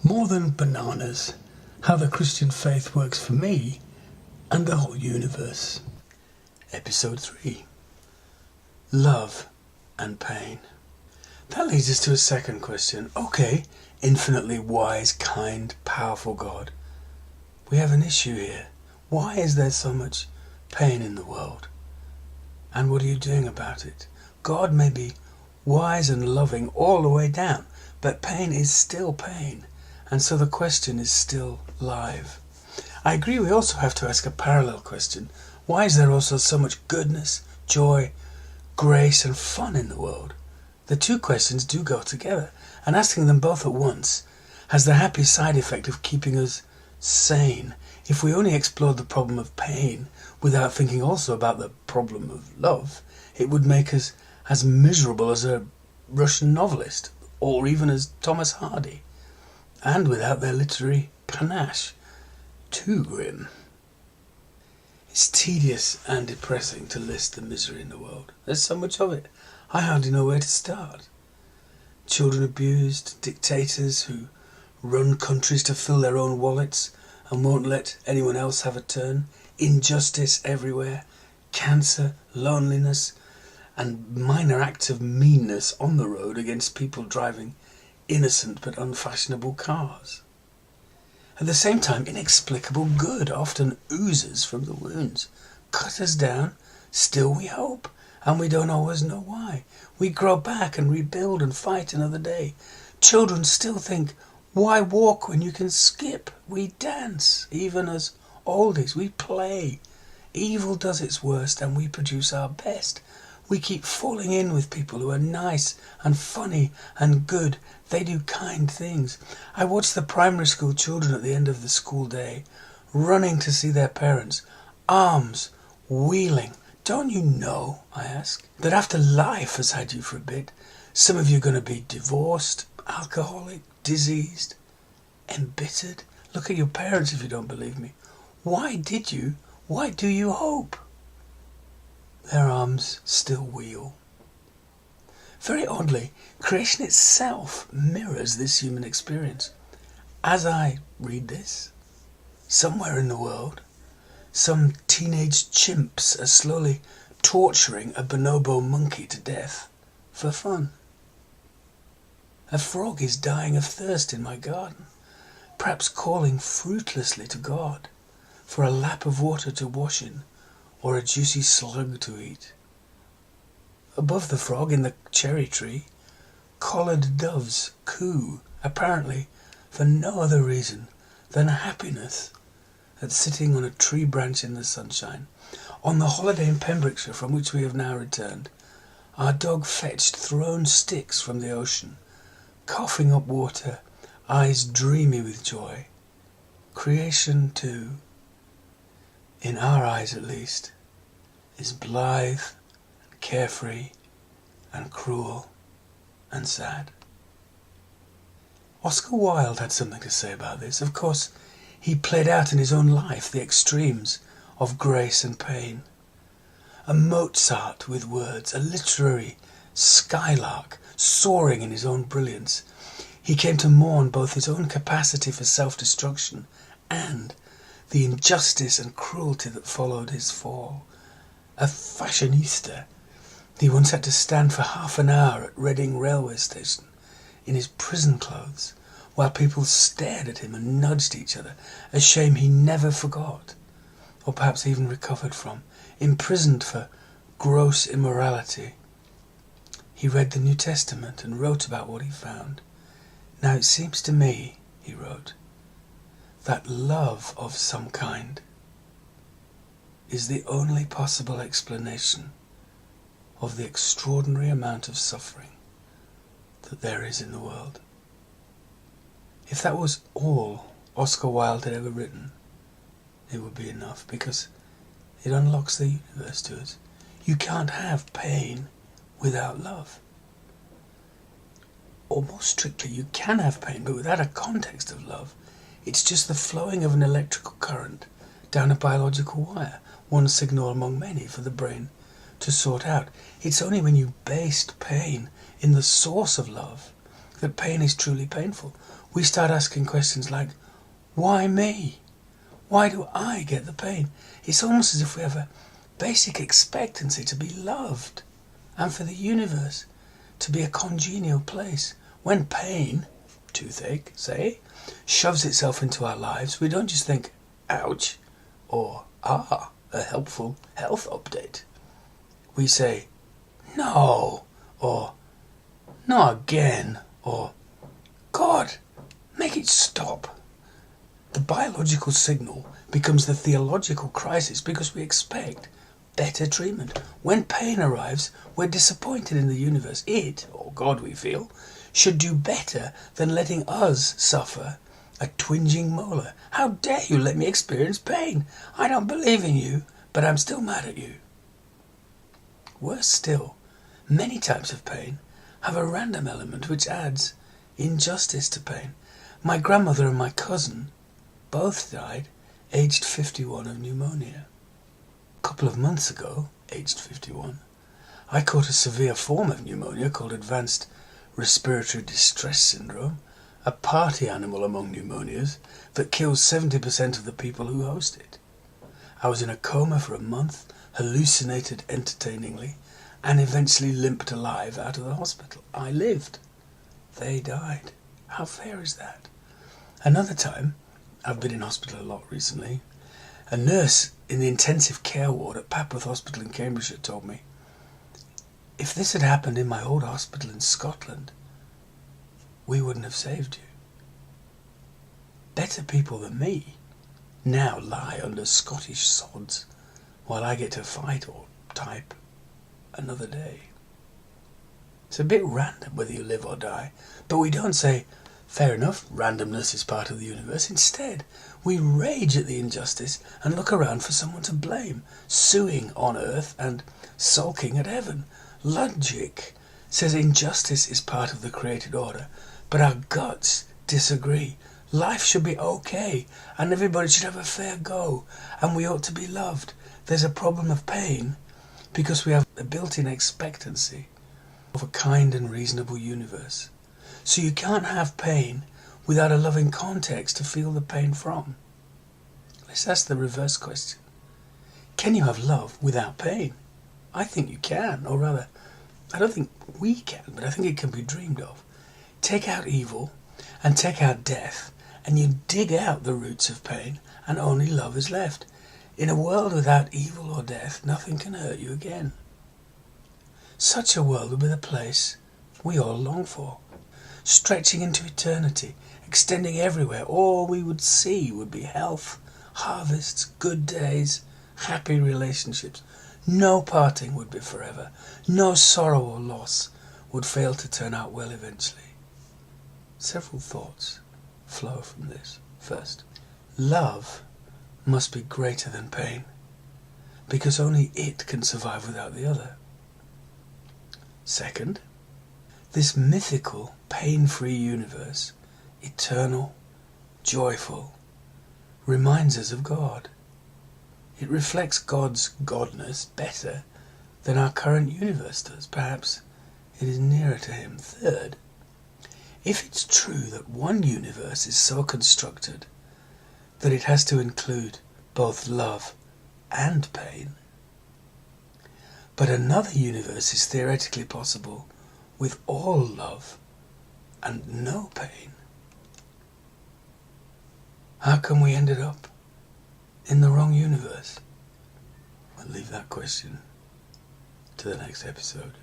More than bananas, how the Christian faith works for me and the whole universe. Episode 3. Love and pain. That leads us to a second question. Okay, infinitely wise, kind, powerful God. We have an issue here. Why is there so much pain in the world? And what are you doing about it? God may be wise and loving all the way down, but pain is still pain. And so the question is still live. I agree we also have to ask a parallel question. Why is there also so much goodness, joy, grace and fun in the world? The two questions do go together, and asking them both at once has the happy side effect of keeping us sane. If we only explored the problem of pain without thinking also about the problem of love, it would make us as miserable as a Russian novelist, or even as Thomas Hardy. And without their literary panache, too grim. It's tedious and depressing to list the misery in the world. There's so much of it, I hardly know where to start. Children abused, dictators who run countries to fill their own wallets and won't let anyone else have a turn, injustice everywhere, cancer, loneliness, and minor acts of meanness on the road against people driving innocent but unfashionable cars. At the same time, inexplicable good often oozes from the wounds. Cut us down, still we hope, and we don't always know why. We grow back and rebuild and fight another day. Children still think, why walk when you can skip? We dance, even as oldies, we play. Evil does its worst and we produce our best. We keep falling in with people who are nice and funny and good. They do kind things. I watch the primary school children at the end of the school day, running to see their parents, arms wheeling. Don't you know, I ask, that after life has had you for a bit, some of you are going to be divorced, alcoholic, diseased, embittered? Look at your parents if you don't believe me. Why do you hope? Their arms still wheel. Very oddly, creation itself mirrors this human experience. As I read this, somewhere in the world, some teenage chimps are slowly torturing a bonobo monkey to death for fun. A frog is dying of thirst in my garden, perhaps calling fruitlessly to God for a lap of water to wash in, or a juicy slug to eat. Above the frog in the cherry tree, collared doves coo, apparently for no other reason than happiness at sitting on a tree branch in the sunshine. On the holiday in Pembrokeshire from which we have now returned, our dog fetched thrown sticks from the ocean, coughing up water, eyes dreamy with joy. Creation too, in our eyes at least, is blithe and carefree and cruel and sad. Oscar Wilde had something to say about this. Of course, he played out in his own life the extremes of grace and pain. A Mozart with words, a literary skylark soaring in his own brilliance. He came to mourn both his own capacity for self-destruction and the injustice and cruelty that followed his fall. A fashionista, he once had to stand for half an hour at Reading railway station in his prison clothes while people stared at him and nudged each other, a shame he never forgot, or perhaps even recovered from. Imprisoned for gross immorality, he read the New Testament and wrote about what he found. Now it seems to me, he wrote, that love of some kind is the only possible explanation of the extraordinary amount of suffering that there is in the world. If that was all Oscar Wilde had ever written, it would be enough, because it unlocks the universe to us. You can't have pain without love. Or more strictly, you can have pain, but without a context of love. It's just the flowing of an electrical current down a biological wire, one signal among many for the brain to sort out. It's only when you based pain in the source of love that pain is truly painful. we start asking questions like, why me? Why do I get the pain? It's almost as if we have a basic expectancy to be loved and for the universe to be a congenial place. When pain, toothache, say, shoves itself into our lives, we don't just think, ouch, or a helpful health update. We say, no, or not again, or God, make it stop. The biological signal becomes the theological crisis because we expect better treatment. When pain arrives, we're disappointed in the universe. It, or God we feel, should do better than letting us suffer a twinging molar. How dare you let me experience pain? I don't believe in you, but I'm still mad at you. Worse still, many types of pain have a random element which adds injustice to pain. My grandmother and my cousin both died aged 51 of pneumonia. A couple of months ago, aged 51, I caught a severe form of pneumonia called advanced respiratory distress syndrome, a party animal among pneumonias that kills 70% of the people who host it. I was in a coma for a month, hallucinated entertainingly, and eventually limped alive out of the hospital. I lived. They died. How fair is that? Another time, I've been in hospital a lot recently, a nurse in the intensive care ward at Papworth Hospital in Cambridgeshire told me, if this had happened in my old hospital in Scotland, we wouldn't have saved you. Better people than me now lie under Scottish sods while I get to fight or type another day. It's a bit random whether you live or die, but we don't say, fair enough, randomness is part of the universe. Instead, we rage at the injustice and look around for someone to blame, suing on earth and sulking at heaven. Logic says injustice is part of the created order, but our guts disagree. Life should be okay, and everybody should have a fair go, and we ought to be loved. There's a problem of pain because we have a built-in expectancy of a kind and reasonable universe. So you can't have pain without a loving context to feel the pain from. Let's ask the reverse question. Can you have love without pain? I think you can, or rather, I don't think we can, but I think it can be dreamed of. Take out evil and take out death, and you dig out the roots of pain, and only love is left. In a world without evil or death, nothing can hurt you again. Such a world would be the place we all long for. Stretching into eternity, extending everywhere, all we would see would be health, harvests, good days, happy relationships. No parting would be forever. No sorrow or loss would fail to turn out well eventually. Several thoughts flow from this. First, love must be greater than pain, because only it can survive without the other. Second, this mythical, pain-free universe, eternal, joyful, reminds us of God. It reflects God's godness better than our current universe does. Perhaps it is nearer to him. Third, if it's true that one universe is so constructed that it has to include both love and pain, but another universe is theoretically possible with all love and no pain, how come we ended up in the wrong universe? I'll leave that question to the next episode.